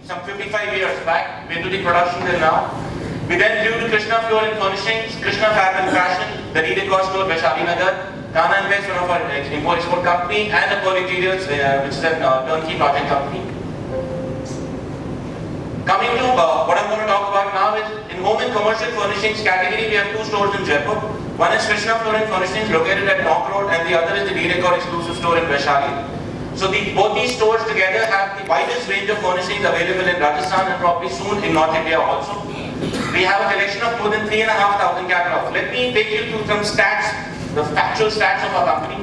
some 55 years back. We're into the production till now. We then flew to Krishna Floor and Furnishings, Krishna Fab and Fashion, the Redecor store, Vaishali Nagar, Kana Invest, one of our import-export company, and the Pearl Interiors, which is a turnkey project company. Coming to what I'm going to talk about now is, in home and commercial furnishings category, we have two stores in Jaipur. One is Krishna Floor and Furnishings, located at Knock Road, and the other is the Redecor exclusive store in Vaishali. So both these stores together have the widest range of furnishings available in Rajasthan and probably soon in North India also. We have a collection of more than 3,500 catalogs. Let me take you through some stats, the factual stats of our company.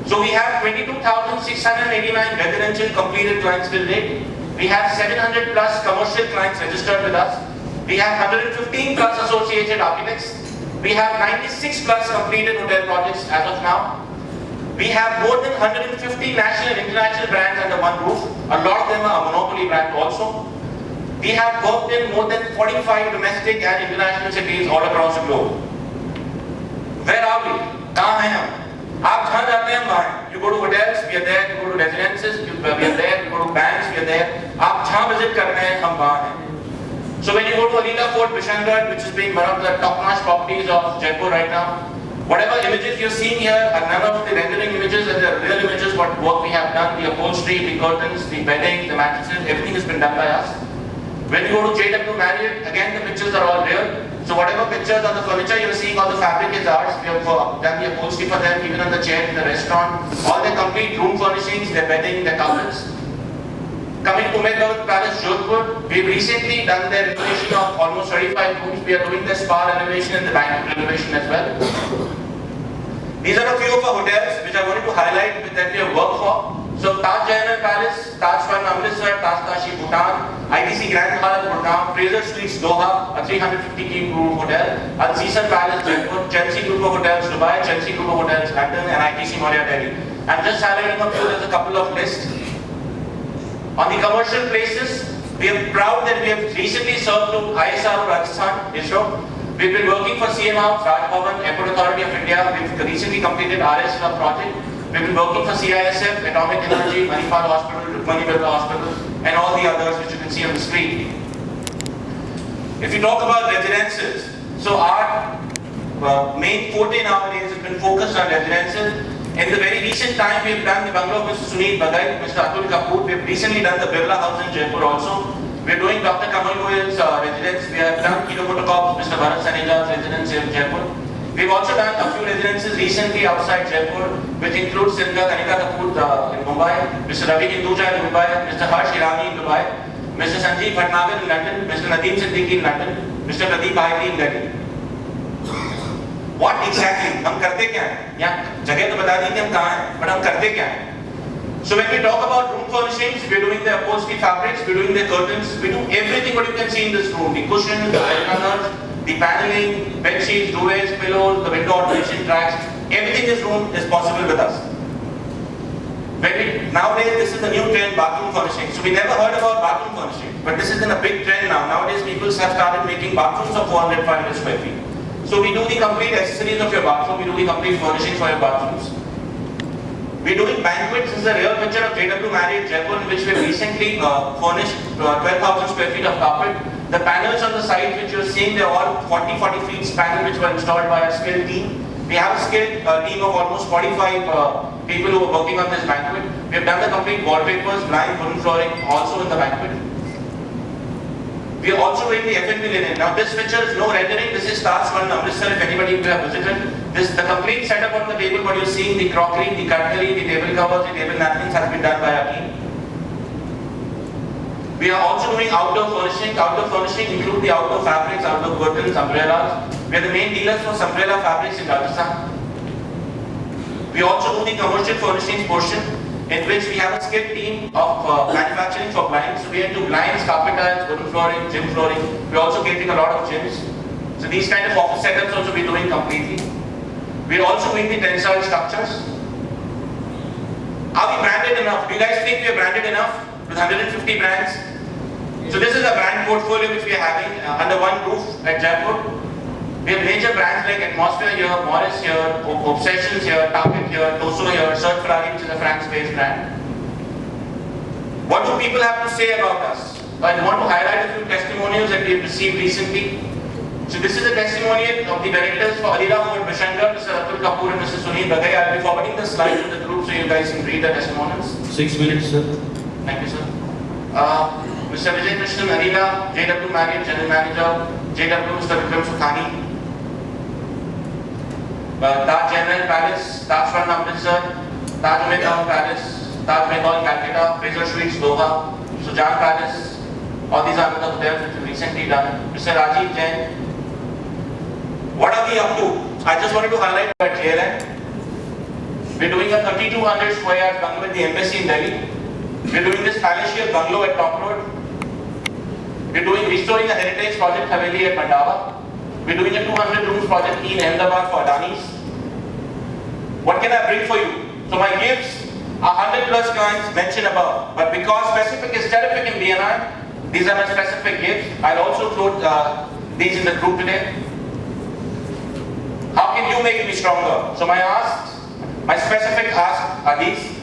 So we have 22,689 residential completed clients till date. We have 700 plus commercial clients registered with us. We have 115 plus associated architects. We have 96 plus completed hotel projects as of now. We have more than 150 national and international brands under one roof. A lot of them are monopoly brands also. We have worked in more than 45 domestic and international cities all across the globe. Where are we? कहाँ हैं हम? आप जहाँ जाते हैं हम वहाँ हैं. You go to hotels, we are there. You go to residences, we are there. You go to banks, we are there. आप जहाँ visit करते हैं हम वहाँ हैं. So when you go to Alila Fort, Bishangarh, which is being one of the top-notch properties of Jaipur right now, whatever images you're seeing here are none of the rendering images, and the real images, what work we have done, the upholstery, the curtains, the bedding, the mattresses, everything has been done by us. When you go to JW Marriott, again the pictures are all real. So whatever pictures on the furniture you're seeing, all the fabric is ours. We have done the upholstery for them, even on the chair in the restaurant. All their complete room furnishings, their bedding, their cupboards. Coming to Umaid Bhawan Palace, Jodhpur, we've recently done their renovation of almost 35 rooms. We are doing the spa renovation and the banquet renovation as well. These are a few of our hotels which I wanted to highlight that we have worked for. So Taj Jayanar Palace, Taj Swan Amritsar, Taj Tashi Bhutan, ITC Grand Hyatt Gurgaon, Fraser Suites Doha, a 350-key room hotel, Al Caesar Palace Jaipur, Chelsea Group of Hotels Dubai, Chelsea Group of Hotels London, and ITC Marriott Delhi. I'm just highlighting a few. There's a couple of lists. On the commercial places, we are proud that we have recently served to ISRO Rajasthan, ISRO. We've been working for CM House, Raj Bhavan, Airport Authority of India. We've recently completed RS project. We've been working for CISF, Atomic Energy, Manipal Hospital, Rukmani Birla Hospital, and all the others which you can see on the screen. If you talk about residences, so our main forte nowadays has been focused on residences. In the very recent time, we've done the bungalow of Mr. Sunil Bagai, Mr. Atul Kapoor. We've recently done the Birla House in Jaipur also. We're doing Dr. Kamal Goyal's residence. We have done Kilo Motocorp, Mr. Bharat Saneja's residence in Jaipur. We've also done a few residences recently outside Jaipur, which includes Sindha Kanika Kapoor in Mumbai, Mr. Ravi Hinduja in Mumbai, Mr. Harsh Irani in Dubai, Mr. Sanjeev Bhatnagar in London, Mr. Nadeem Siddiqui in London, Mr. Pradeep Bahri in Delhi. What exactly? हम करते क्या हैं? यहाँ जगह तो बता दी कि हम कहाँ हैं, but हम करते क्या हैं? So when we talk about room furnishings, we're doing the upholstery fabrics, we're doing the curtains, we do everything what you can see in this room: the cushions, the air runners, the paneling, bed sheets, duvets, pillows, the window automation tracks. Everything in this room is possible with us. Nowadays, this is the new trend, bathroom furnishing. So we never heard about bathroom furnishing, but this is in a big trend now. Nowadays, people have started making bathrooms of 400, 500 square feet. So we do the complete accessories of your bathroom, we do the complete furnishings for your bathrooms. We're doing banquets. This is a real picture of JW Marriott Jaipur, in which we recently furnished 12,000 square feet of carpet. The panels on the side which you're seeing, they're all 40 feet span which were installed by a skilled team. We have a skilled team of almost 45 people who are working on this banquet. We have done the complete wallpapers, blind, wooden flooring also in the banquet. We are also doing the F&B linen. Now this picture is no rendering, this is Taj Swan Amritsar if anybody who have visited. This the complete setup on the table, what you're seeing, the crockery, the cutlery, the table covers, the table napkins has been done by our team. We are also doing outdoor furnishing. Outdoor furnishing include the outdoor fabrics, outdoor curtains, umbrellas. We are the main dealers for umbrella fabrics in Rajasthan. We also do the commercial furnishings portion, in which we have a skilled team of manufacturing for blinds. So we are into blinds, carpet tiles, wooden flooring, gym flooring. We're also catering a lot of gyms. So these kind of office setups also we're doing completely. We're also doing the tensile structures. Are we branded enough? Do you guys think we are branded enough with 150 brands? So this is a brand portfolio which we are having under one roof at Jaipur. We have major brands like Atmosphere here, Morris here, Obsessions here, Target here, Toso here, Search Ferrari, which is a France-based brand. What do people have to say about us? I want to highlight a few testimonials that we have received recently. So this is a testimonial of the directors for Alira Fort Bishankar, Mr. Atul Kapoor and Mr. Sunil Bagai. I'll be forwarding the slides to the group so you guys can read the testimonials. 6 minutes, sir. Thank you, sir. Mr. Vijay Krishnan Arena, JW Marriott General Manager, JW Mr. Vikram Sukhani, Taj General Palace, Taj Swarna Amritsar, Taj Mahal Palace, Taj Mahal Calcutta, Fraser Suites Doha, Sujan Palace. All these are the hotels which we recently done. Mr. Rajiv Jain. What are we up to? I just wanted to highlight at JLM. We're doing a 3,200 square yard bungalow at the embassy in Delhi. We're doing this palatial bungalow at Top Road. We're restoring a heritage project Haveli at Mandava. We're doing a 200 rooms project in Ahmedabad for Adani's. What can I bring for you? So my gifts are 100 plus kinds mentioned above, but because specific is terrific in BNI, these are my specific gifts. I'll also include these in the group today. How can you make me stronger? So my specific asks are these.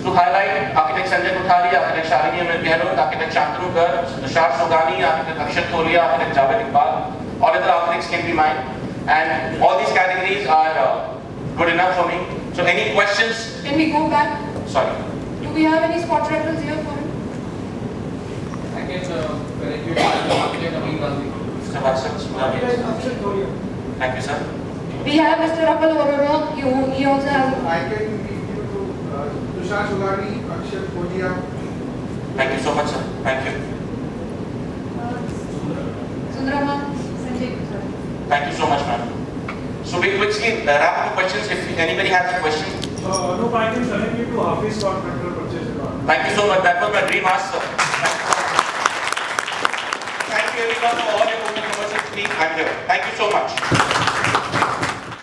To highlight architect Sanjay Kothari, architect Shalini Amrit Gehlot, architect Shantanu Garg, Tushar Sogani, architect Akshat Tholia, architect Javed Iqbal. All other architects can be mine. And all these categories are good enough for me. So any questions? Can we go back? Sorry. Do we have any spot reference here for him? I can correct you, architect Amin Gandhi. Mr. Vatsal, thank you, sir. We have Mr. Apal Ororo. He also has. I can give you to Tushar Sogani, Akshat Tholia. Thank you so much, sir. Thank you. Sundraman Sanjay. Thank you so much, ma'am. So we quickly wrap up the questions if anybody has a question. No, I can connect you to Hafiz for petrol purchase. Thank you so much. That was my dream ask, sir. Thank you everyone for all your commercial speak. I'm here. Thank you so much.